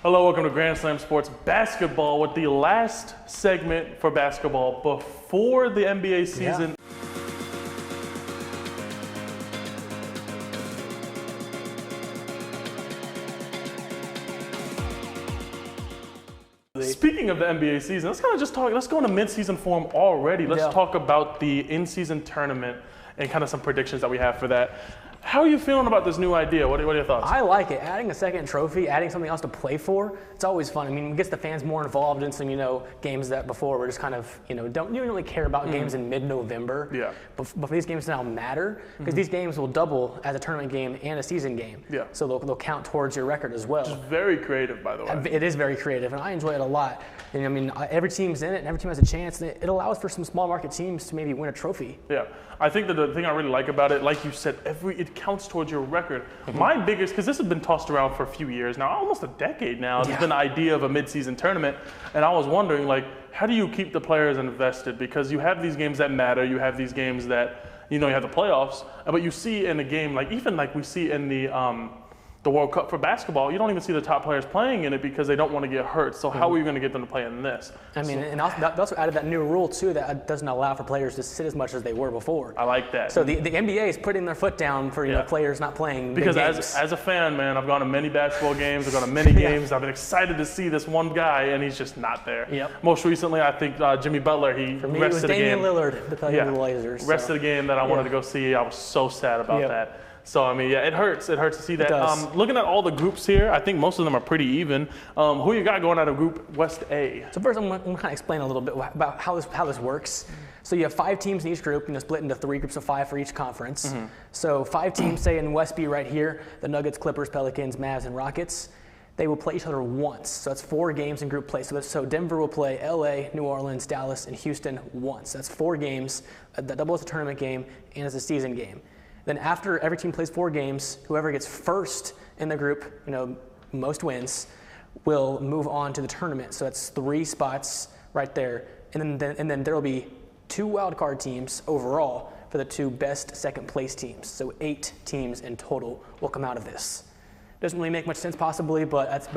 Hello, welcome to Grand Slam Sports Basketball with the last segment for basketball before the NBA season. Yeah. Speaking of the NBA season, let's go into mid-season form already. Let's talk about the in-season tournament and kind of some predictions that we have for that. How are you feeling about this new idea? What are your thoughts? I like it. Adding a second trophy, adding something else to play for, it's always fun. I mean, it gets the fans more involved in some, games that before were just kind of, don't really care about games in mid-November. Yeah. But these games now matter because these games will double as a tournament game and a season game. Yeah. So they'll count towards your record as well. Which is very creative, by the way. It is very creative, and I enjoy it a lot. And I mean, every team's in it, and every team has a chance. And it allows for some small market teams to maybe win a trophy. Yeah, I think that the thing I really like about it, like you said, it counts towards your record. My biggest, because this has been tossed around for a few years now, almost a decade now. There's been the idea of a mid-season tournament, and I was wondering, like, how do you keep the players invested? Because you have these games that matter, you have these games that, you have the playoffs, but you see in a game, like even like we see in the World Cup for basketball, you don't even see the top players playing in it because they don't want to get hurt. So how are you going to get them to play in this? And also, they also added that new rule too that doesn't allow for players to sit as much as they were before. I like that. So the NBA is putting their foot down for players not playing because big games. as a fan, man, I've gone to many basketball games, I've gone to many games. I've been excited to see this one guy, and he's just not there. Yep. Most recently, I think Jimmy Butler, For me, it was Damian Lillard to play the Blazers. Rested a game that I wanted to go see. I was so sad about that. So, I mean, it hurts. It hurts to see that. Looking at all the groups here, I think most of them are pretty even. Who you got going out of Group West A? So first, I'm going to kind of explain a little bit about how this works. So you have 5 teams in each group, split into 3 groups of 5 for each conference. So 5 teams, say in West B right here, the Nuggets, Clippers, Pelicans, Mavs, and Rockets. They will play each other once. So that's 4 games in group play. So Denver will play LA, New Orleans, Dallas, and Houston once. That's 4 games. That doubles a tournament game and is a season game. Then after every team plays 4 games, whoever gets first in the group, most wins, will move on to the tournament. So that's 3 spots right there. And then there will be 2 wildcard teams overall for the 2 best second place teams. So 8 teams in total will come out of this. Doesn't really make much sense possibly, but it's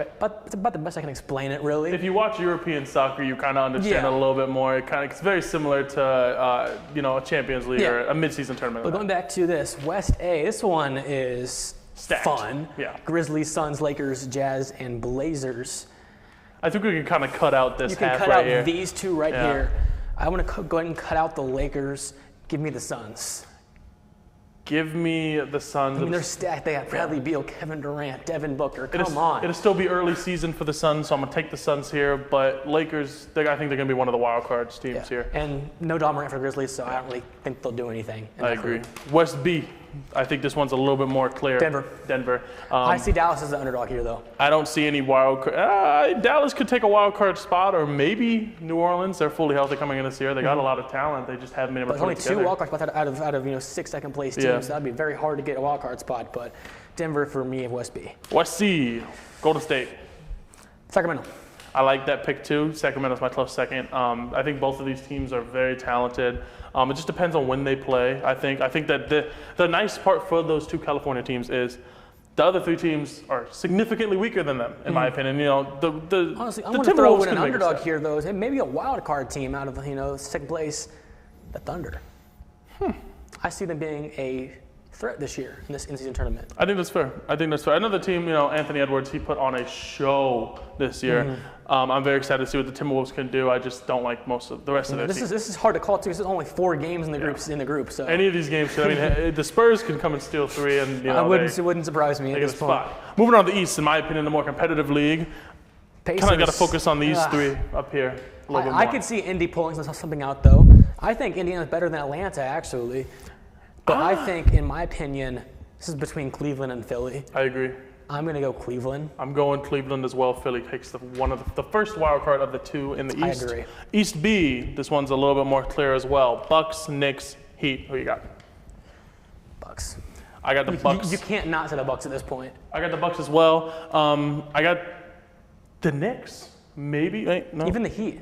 about the best I can explain it, really. If you watch European soccer, you kind of understand it a little bit more. It's very similar to a Champions League or a mid-season tournament. But going back to this West A, this one is stacked. Fun. Yeah. Grizzlies, Suns, Lakers, Jazz, and Blazers. I think we can kind of cut out this half right here. You can cut out these 2 right here. I want to go ahead and cut out the Lakers. Give me the Suns. Give me the Suns. I mean, they're stacked. They have Bradley Beal, Kevin Durant, Devin Booker. Come on. It'll still be early season for the Suns, so I'm going to take the Suns here. But Lakers, I think they're going to be one of the wild cards teams here. And no John Morant for Grizzlies, so I don't really think they'll do anything. I agree. West B, I think this one's a little bit more clear. Denver. I see Dallas as the underdog here, though. I don't see any wild card. Dallas could take a wild card spot, or maybe New Orleans. They're fully healthy coming in this year. They got a lot of talent. They just haven't been able to put it together. There's only 2 wild card spots out of 6 second place teams. So that'd be very hard to get a wild card spot. But Denver for me of West B. West C, Golden State. Sacramento. I like that pick too. Sacramento's my close second. I think both of these teams are very talented. It just depends on when they play. I think that the nice part for those 2 California teams is the other 3 teams are significantly weaker than them, in my opinion. Honestly, I want to throw in an underdog here, though. Maybe a wild card team out of second place, the Thunder. I see them being a threat this year in this in-season tournament. I think that's fair. Another team, Anthony Edwards, he put on a show this year. I'm very excited to see what the Timberwolves can do. I just don't like most of the rest of their team. This is hard to call too. This is only 4 games in the group. So any of these games, I mean, the Spurs can come and steal 3, and it wouldn't surprise me at this point. Moving on to the East, in my opinion, the more competitive league. Kind of got to focus on these 3 up here a little bit more. I could see Indy pulling something out though. I think Indiana's better than Atlanta actually. But I think, in my opinion, this is between Cleveland and Philly. I agree. I'm going to go Cleveland. I'm going Cleveland as well. Philly takes one of the first wild card of the 2 in the East. I agree. East B, this one's a little bit more clear as well. Bucks, Knicks, Heat. Who you got? Bucks. I got the Bucks. You can't not say the Bucks at this point. I got the Bucks as well. I got the Knicks. Maybe. No. Even the Heat.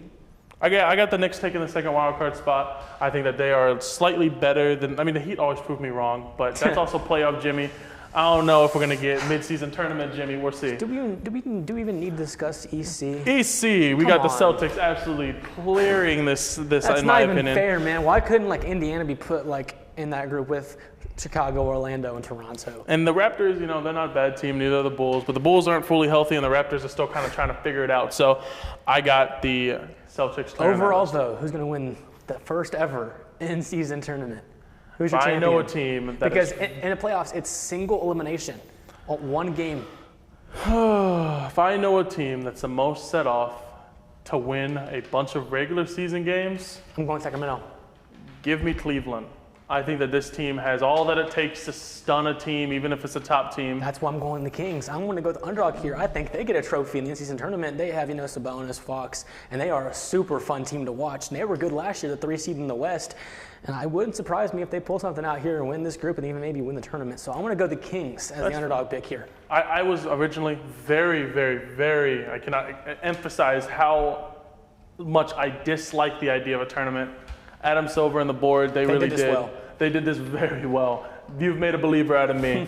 I got the Knicks taking the second wild card spot. I think that they are slightly better than. I mean, the Heat always prove me wrong, but that's also playoff Jimmy. I don't know if we're going to get midseason tournament, Jimmy. We'll see. Do we even need to discuss EC? EC, we got the Celtics absolutely clearing this in my opinion. That's not even fair, man. Why couldn't like Indiana be put like in that group with Chicago, Orlando, and Toronto? And the Raptors, you know, they're not a bad team, neither are the Bulls, but the Bulls aren't fully healthy, and the Raptors are still kind of trying to figure it out. So I got the Celtics. Overall, though, who's going to win the first ever in-season tournament? Who's your champion? I know a team that because in the playoffs, it's single elimination, one game. If I know a team that's the most set off to win a bunch of regular season games, I'm going Sacramento. Give me Cleveland. I think that this team has all that it takes to stun a team, even if it's a top team. That's why I'm going the Kings. I'm going to go with the underdog here. I think they get a trophy in the in-season tournament. They have, Sabonis, Fox, and they are a super fun team to watch. And they were good last year, the 3 seed in the West. And it wouldn't surprise me if they pull something out here and win this group and even maybe win the tournament. So I'm going to go the Kings as the underdog pick here. I was originally very, very, very, I cannot emphasize how much I dislike the idea of a tournament. Adam Silver and the board, they really did. Well. They did this very well. You've made a believer out of me.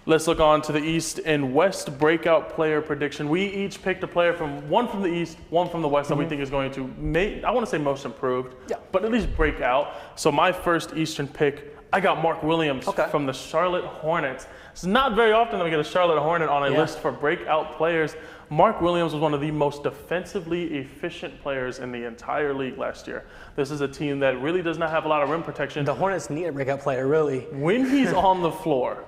Let's look on to the East and West breakout player prediction. We each picked a player one from the East, one from the West that we think is going to I want to say most improved, but at least break out. So my first Eastern pick, I got Mark Williams from the Charlotte Hornets. It's not very often that we get a Charlotte Hornet on a list for breakout players. Mark Williams was one of the most defensively efficient players in the entire league last year. This is a team that really does not have a lot of rim protection. The Hornets need a breakout player, really. When he's on the floor,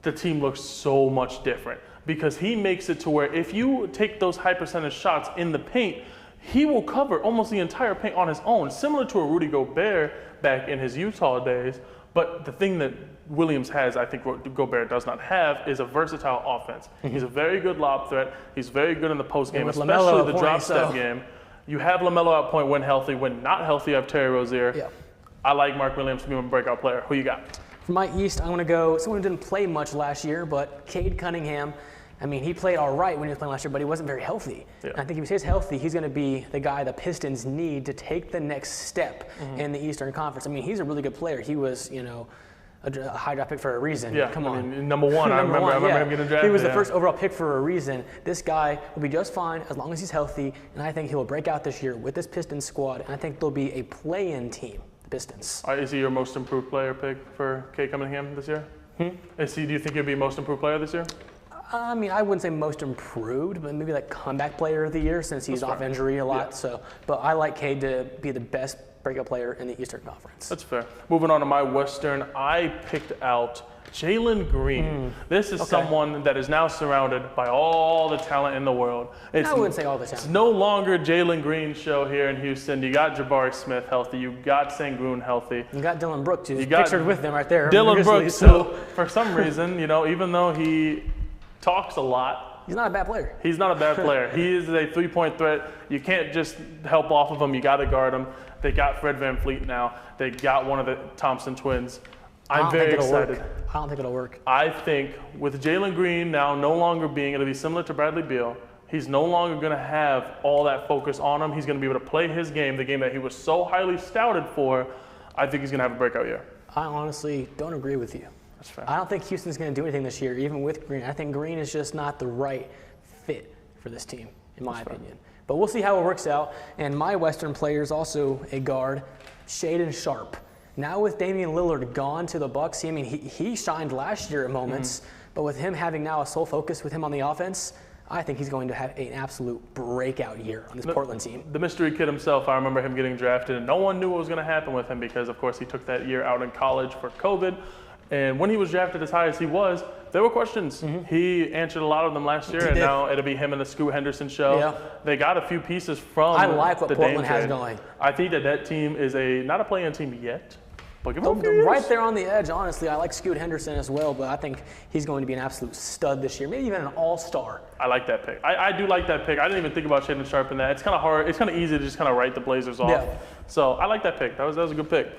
the team looks so much different because he makes it to where if you take those high percentage shots in the paint, he will cover almost the entire paint on his own, similar to a Rudy Gobert back in his Utah days. But the thing that Williams has, I think what Gobert does not have, is a versatile offense. He's a very good lob threat. He's very good in the post game, especially the drop step game. You have LaMelo at point when healthy. When not healthy, you have Terry Rozier. Yeah. I like Mark Williams to be a breakout player. Who you got? For my East, I'm going to go someone who didn't play much last year, but Cade Cunningham. I mean, he played all right when he was playing last year, but he wasn't very healthy. Yeah. And I think if he stays healthy, he's going to be the guy the Pistons need to take the next step in the Eastern Conference. I mean, he's a really good player. He was, a high draft pick for a reason. Yeah, Come on. I mean, number one. I remember him getting drafted. He was the first overall pick for a reason. This guy will be just fine as long as he's healthy, and I think he will break out this year with this Pistons squad, and I think they'll be a play-in team, the Pistons. Is he your most improved player pick for Cade Cunningham this year? Do you think he'll be most improved player this year? I mean, I wouldn't say most improved, but maybe like comeback player of the year since he's off injury a lot. Yeah. So, but I like Cade to be the best breakout player in the Eastern Conference. That's fair. Moving on to my Western, I picked out Jalen Green. This is someone that is now surrounded by all the talent in the world. I wouldn't say all the talent. It's no longer Jalen Green's show here in Houston. You got Jabari Smith healthy. You got Sengun healthy. You got Dylan Brooks, who's pictured with them right there. Dylan Brooks, so for some reason, even though he talks a lot, he's not a bad player. He's not a bad player. He is a three-point threat. You can't just help off of him. You got to guard him. They got Fred VanVleet now. They got one of the Thompson twins. I'm very excited. I don't think it'll work. I think with Jalen Green now no longer it'll be similar to Bradley Beal. He's no longer going to have all that focus on him. He's going to be able to play his game, the game that he was so highly scouted for. I think he's going to have a breakout year. I honestly don't agree with you. That's fair. I don't think Houston's going to do anything this year, even with Green. I think Green is just not the right fit for this team, in my opinion. But we'll see how it works out. And my Western player is also a guard, Shaedon Sharpe. Now with Damian Lillard gone to the Bucks, he shined last year at moments, but with him having now a sole focus with him on the offense, I think he's going to have an absolute breakout year on this Portland team. The mystery kid himself, I remember him getting drafted, and no one knew what was going to happen with him because, of course, he took that year out in college for COVID. And when he was drafted as high as he was, there were questions. He answered a lot of them last year, and now it'll be him and the Scoot Henderson show. Yeah. They got a few pieces from I like what the Portland has going. I think that team is not a play-in team yet, but give them right there on the edge, honestly. I like Scoot Henderson as well, but I think he's going to be an absolute stud this year, maybe even an all-star. I like that pick. I do like that pick. I didn't even think about Shaedon Sharpe in that. It's kind of hard. It's kind of easy to just kind of write the Blazers off. Yeah. So I like that pick. That was a good pick.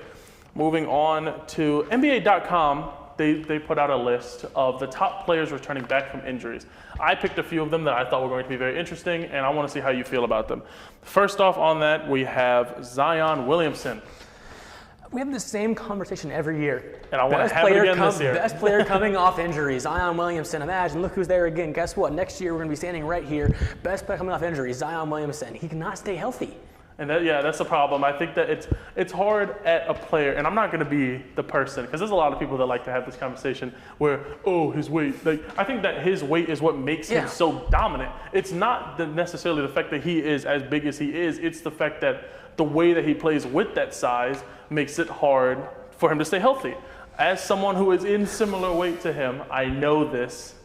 Moving on to NBA.com. They put out a list of the top players returning back from injuries. I picked a few of them that I thought were going to be very interesting, and I want to see how you feel about them. First off on that, we have Zion Williamson. We have the same conversation every year. And I want to have it again this year. Best player coming off injuries, Zion Williamson. Imagine, look who's there again. Guess what? Next year we're going to be standing right here. Best player coming off injuries, Zion Williamson. He cannot stay healthy. And that's the problem. I think that it's hard at a player, and I'm not going to be the person, because there's a lot of people that like to have this conversation where, oh, his weight. Like, I think that his weight is what makes him so dominant. It's not necessarily the fact that he is as big as he is. It's the fact that the way that he plays with that size makes it hard for him to stay healthy. As someone who is in similar weight to him, I know this.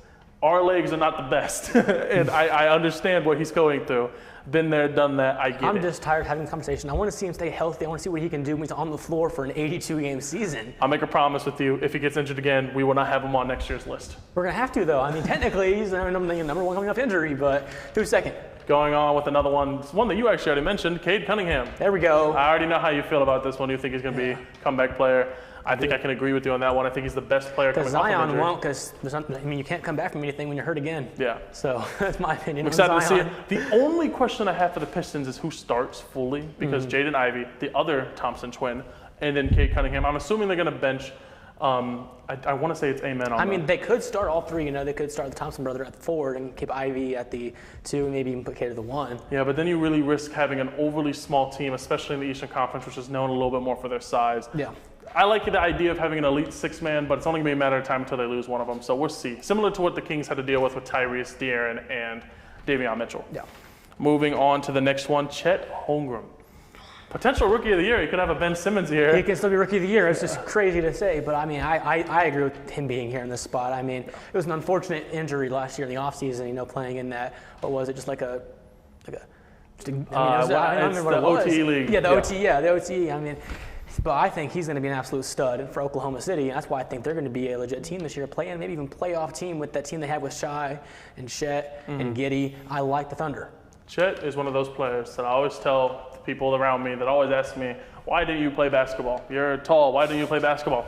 Our legs are not the best, and I understand what he's going through. Been there, done that, I get it. I'm just tired of having this conversation. I want to see him stay healthy. I want to see what he can do when he's on the floor for an 82-game season. I'll make a promise with you. If he gets injured again, we will not have him on next year's list. We're going to have to, though. I mean, technically, he's the number one coming off injury, but who's second? Going on with another one that you actually already mentioned, Cade Cunningham. There we go. I already know how you feel about this one. You think he's going to be a comeback player. I think I can agree with you on that one. I think he's the best player coming off of injury. Zion won't, because you can't come back from anything when you're hurt again. Yeah. So that's my opinion. I'm excited to see it. The only question I have for the Pistons is who starts fully, because Jaden Ivey, the other Thompson twin, and then Cade Cunningham. I'm assuming they're going to bench. I want to say it's Amen on I mean, they could start all three. They could start the Thompson brother at the forward and keep Ivy at the 2, and maybe even put Cade at the 1. Yeah, but then you really risk having an overly small team, especially in the Eastern Conference, which is known a little bit more for their size. Yeah. I like the idea of having an elite 6-man, but it's only going to be a matter of time until they lose one of them. So we'll see. Similar to what the Kings had to deal with Tyrese, De'Aaron, and Davion Mitchell. Yeah. Moving on to the next one, Chet Holmgren. Potential Rookie of the Year. He could have a Ben Simmons here. He can still be Rookie of the Year. It's just crazy to say, but I mean, I agree with him being here in this spot. I mean, it was an unfortunate injury last year in the offseason, playing in that, what was it, just like a I don't remember what it was. OTE league. Yeah, the OTE. I mean, but I think he's going to be an absolute stud for Oklahoma City, and that's why I think they're going to be a legit team this year, playing maybe even playoff team with that team they have with Shai and Chet and Giddey. I like the Thunder. Chet is one of those players that I always tell people around me that always ask me, why didn't you play basketball? You're tall. Why didn't you play basketball?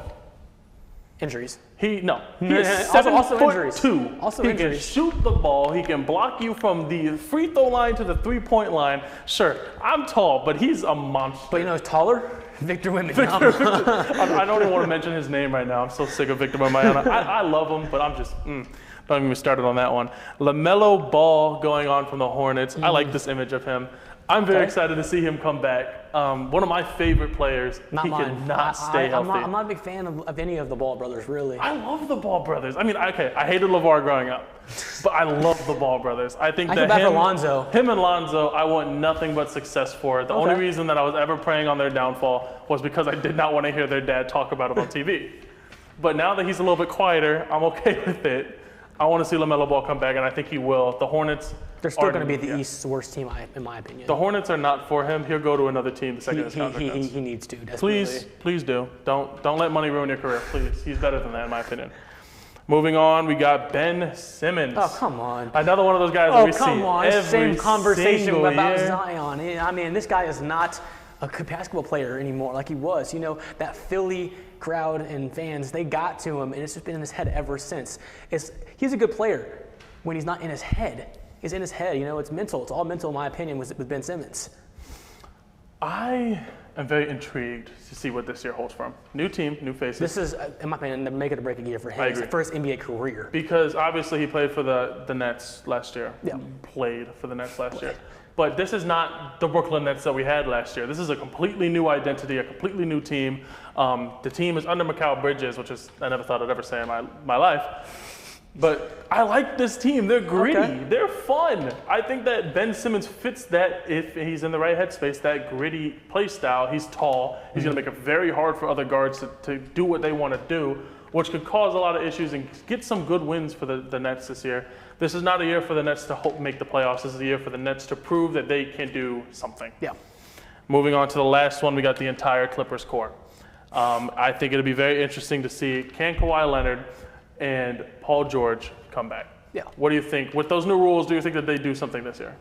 Injuries. He is 7'2". Also he injuries. Can shoot the ball. He can block you from the free throw line to the 3-point line. Sure, I'm tall, but he's a monster. But taller? Victor Wembanyama. I don't even want to mention his name right now. I'm so sick of Victor Wembanyama. I love him, but I'm just don't even get started on that one. LaMelo Ball going on from the Hornets. I like this image of him. I'm very excited to see him come back. One of my favorite players. Not he mine. cannot stay healthy. I'm not a big fan of any of the Ball brothers, really. I love the Ball brothers. I mean, I hated LeVar growing up, but I love the Ball brothers. I think that him and Lonzo, I want nothing but success for. The only reason that I was ever praying on their downfall was because I did not want to hear their dad talk about it on TV. But now that he's a little bit quieter, I'm okay with it. I want to see LaMelo Ball come back, and I think he will. The Hornets. They're still going to be the East's worst team, in my opinion. The Hornets are not for him. He'll go to another team the second his contract ends. He needs to, desperately. Please do. Don't let money ruin your career, please. He's better than that, in my opinion. Moving on, we got Ben Simmons. Oh, come on. Another one of those guys that we see every single year. Same conversation about year. Zion. I mean, this guy is not a basketball player anymore like he was. That Philly crowd and fans, they got to him, and it's just been in his head ever since. He's a good player when he's not in his head. He's in his head. It's mental. It's all mental, in my opinion, with Ben Simmons. I am very intrigued to see what this year holds for him. New team, new faces. This is, in my opinion, the make it or break it year for him. It's his first NBA career. Because obviously he played for the Nets last year. Yeah. Played for the Nets last year. But this is not the Brooklyn Nets that we had last year. This is a completely new identity, a completely new team. The team is under Mikal Bridges, which is, I never thought I'd ever say in my life. But I like this team. They're gritty. Okay. They're fun. I think that Ben Simmons fits that if he's in the right headspace, that gritty play style. He's tall. He's going to make it very hard for other guards to do what they want to do, which could cause a lot of issues and get some good wins for the Nets this year. This is not a year for the Nets to make the playoffs. This is a year for the Nets to prove that they can do something. Yeah. Moving on to the last one, we got the entire Clippers core. I think it'll be very interesting to see can Kawhi Leonard and Paul George come back. Yeah. What do you think? With those new rules, do you think that they do something this year?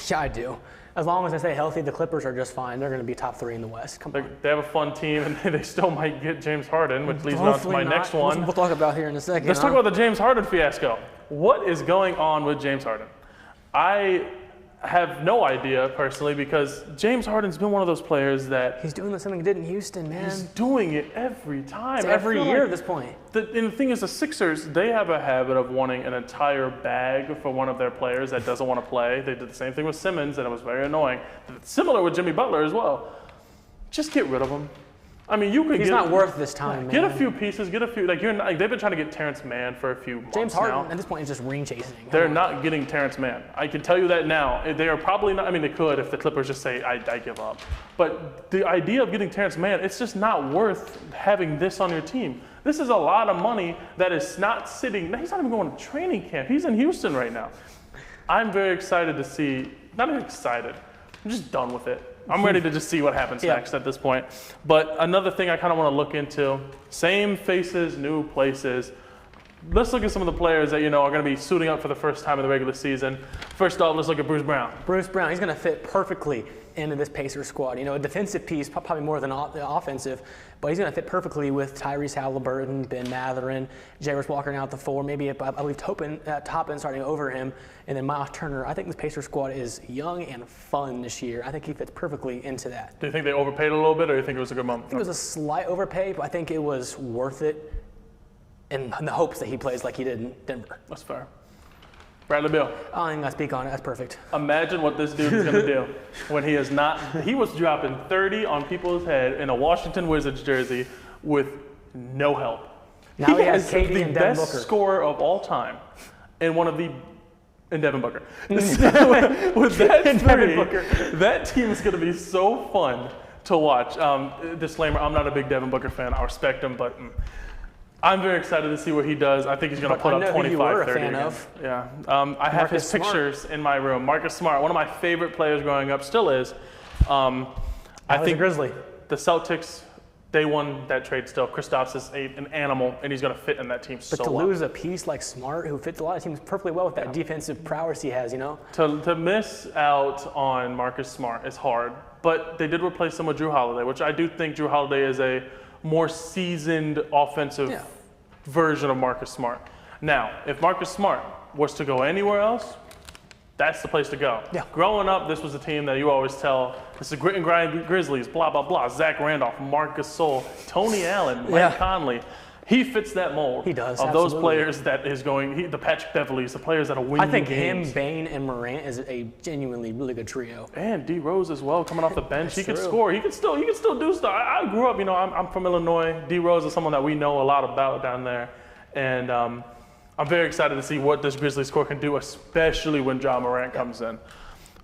Yeah, I do. As long as they stay healthy, the Clippers are just fine. They're going to be top 3 in the West. They have a fun team, and they still might get James Harden, which leads on to my next one. We'll talk about here in a second. Let's talk about the James Harden fiasco. What is going on with James Harden? I have no idea personally because James Harden's been one of those players that he's doing something he did in Houston, man. He's doing it every time. It's every year at this point. And the thing is, the Sixers, they have a habit of wanting an entire bag for one of their players that doesn't want to play. They did the same thing with Simmons, and it was very annoying. Similar with Jimmy Butler as well. Just get rid of him. I mean, you could He's not worth this time, man. Get a few pieces, get a few, like they've been trying to get Terrence Mann for a few months James Harden, now. at this point, is just ring chasing. They're not getting Terrence Mann. I can tell you that now. They are probably not, I mean, they could if the Clippers just say, I give up. But the idea of getting Terrence Mann, it's just not worth having this on your team. This is a lot of money that is not sitting, he's not even going to training camp. He's in Houston right now. I'm very excited to see, not even excited, I'm just done with it. I'm ready to just see what happens next at this point. But another thing I kind of want to look into, same faces, new places. Let's look at some of the players that, are going to be suiting up for the first time in the regular season. First off, let's look at Bruce Brown. Bruce Brown, he's going to fit perfectly into this Pacers squad. A defensive piece, probably more than offensive, but he's going to fit perfectly with Tyrese Halliburton, Ben Mathurin, Jarvis Walker now at the 4, maybe I believe Toppin starting over him, and then Miles Turner. I think this Pacers squad is young and fun this year. I think he fits perfectly into that. Do you think they overpaid a little bit, or do you think it was a good month? I think it was a slight overpay, but I think it was worth it in the hopes that he plays like he did in Denver. That's fair. Bradley Beal. I ain't gonna speak on it. That's perfect. Imagine what this dude is gonna do when he is not. He was dropping 30 on people's head in a Washington Wizards jersey with no help. Now he has KD the and Devin best Booker. scorer of all time, and Devin Booker. With that three, that team is gonna be so fun to watch. Disclaimer: I'm not a big Devin Booker fan. I respect him, but. I'm very excited to see what he does. I think he's going to put up 25, 30 again. Yeah. I have his pictures in my room. Marcus Smart, one of my favorite players growing up, still is. I think Grizzly. The Celtics, they won that trade still. Kristaps is an animal, and he's going to fit in that team so well. But to lose a piece like Smart, who fits a lot of teams perfectly well with that defensive prowess he has, To miss out on Marcus Smart is hard, but they did replace him with Jrue Holiday, which I do think Jrue Holiday is a more seasoned offensive version of Marcus Smart. Now, if Marcus Smart was to go anywhere else, that's the place to go. Yeah. Growing up, this was a team that you always tell, this is grit and grind Grizzlies, blah, blah, blah. Zach Randolph, Marcus Gasol, Tony Allen, Mike Conley. He fits that mold. He does, of absolutely. those players that is going, the Patrick Beverleys, the players that are winning games. I think him, Bane, and Morant is a genuinely really good trio. And D Rose as well, coming off the bench. He could true. score. He could still do stuff. I grew up, I'm from Illinois. D Rose is someone that we know a lot about down there. And I'm very excited to see what this Grizzlies squad can do, especially when John Morant comes in.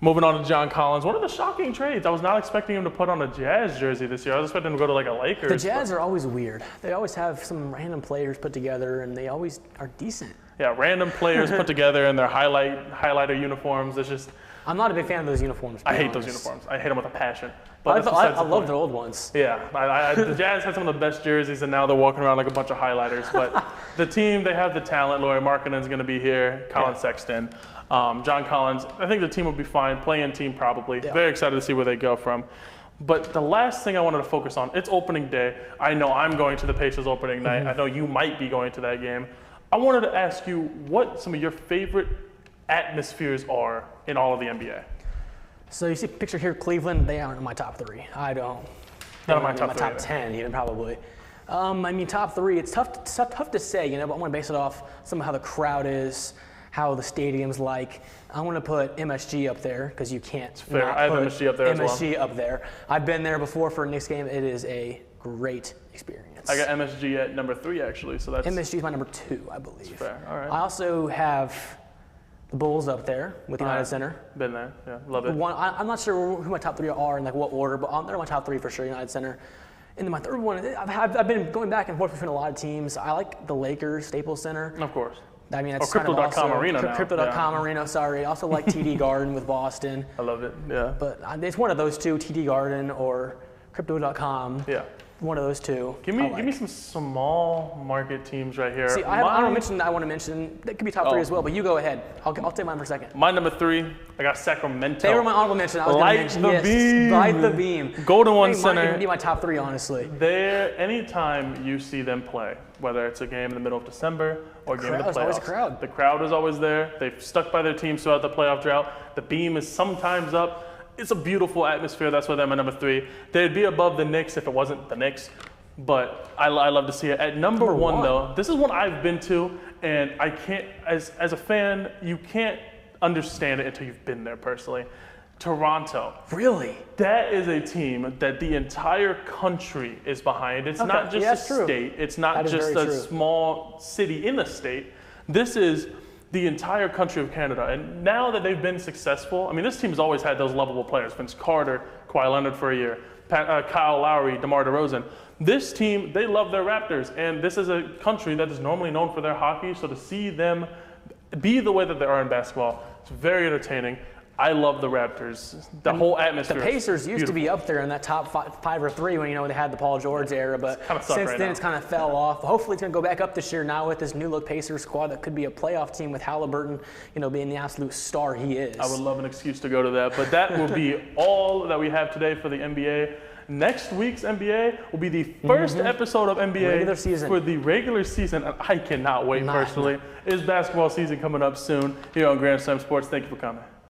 Moving on to John Collins, one of the shocking trades. I was not expecting him to put on a Jazz jersey this year. I was expecting him to go to like a Lakers. The Jazz are always weird. They always have some random players put together, and they always are decent. Yeah, random players put together in their highlighter uniforms. It's just. I'm not a big fan of those uniforms. I hate those uniforms. I hate them with a passion. But I love the old ones. Yeah, the Jazz had some of the best jerseys, and now they're walking around like a bunch of highlighters. But the team, they have the talent. Lauri Markkanen's going to be here. Colin Sexton. John Collins, I think the team will be fine. Play-in team probably. Yeah. Very excited to see where they go from. But the last thing I wanted to focus on, it's opening day. I know I'm going to the Pacers opening night. I know you might be going to that game. I wanted to ask you what some of your favorite atmospheres are in all of the NBA. So you see a picture here, Cleveland, they aren't in my top 3. I don't. Not in my top 3. Top 10 even probably. I mean, top 3, it's tough to say, but I want to base it off some of how the crowd is, how the stadium's like. I want to put MSG up there because you can't. It's fair. I have MSG up there as well. MSG up there. I've been there before for a Knicks game. It is a great experience. I got MSG at number 3 actually, so that's. MSG is my number 2, I believe. That's fair. All right. I also have the Bulls up there with United Center. Been there. Yeah, love it. I'm not sure who my top 3 are in like what order, but they're my top 3 for sure. United Center. And then my third one, I've been going back and forth between a lot of teams. I like the Lakers, Staples Center. Of course. I mean, it's Crypto.com Arena now. Crypto.com Arena, sorry. I also like TD Garden with Boston. I love it, yeah. But it's one of those two, TD Garden or Crypto.com. Yeah. one of those two. Give me some small market teams right here. See, I want to mention. That could be top 3 as well, but you go ahead. I'll take mine for a second. My number 3, I got Sacramento. They were my honorable mention. I was going to mention. Beam. Light the beam. Golden One Center. Might even be my top 3, honestly. Anytime you see them play, whether it's a game in the middle of December or a game in the playoffs, always a crowd. The crowd is always there. They've stuck by their teams throughout the playoff drought. The beam is sometimes up. It's a beautiful atmosphere. That's why they're my number 3. They'd be above the Knicks if it wasn't the Knicks, but I love to see it. At number one, though, this is one I've been to, and I can't, as a fan, you can't understand it until you've been there personally. Toronto. Really? That is a team that the entire country is behind. It's not just a state. It's not just a small city in a state. This is the entire country of Canada. And now that they've been successful, I mean, this team's always had those lovable players. Vince Carter, Kawhi Leonard for a year, Kyle Lowry, DeMar DeRozan. This team, they love their Raptors. And this is a country that is normally known for their hockey. So to see them be the way that they are in basketball, it's very entertaining. I love the Raptors. The whole atmosphere. The Pacers used to be up there in that top 5 or 3 when they had the Paul George era, but since then it's kind of fell off. Hopefully it's going to go back up this year now with this new look Pacers squad that could be a playoff team with Halliburton, being the absolute star he is. I would love an excuse to go to that, but that will be all that we have today for the NBA. Next week's NBA will be the first episode of NBA for the regular season, and I cannot wait personally. Is basketball season coming up soon here on Grand Slam Sports. Thank you for coming.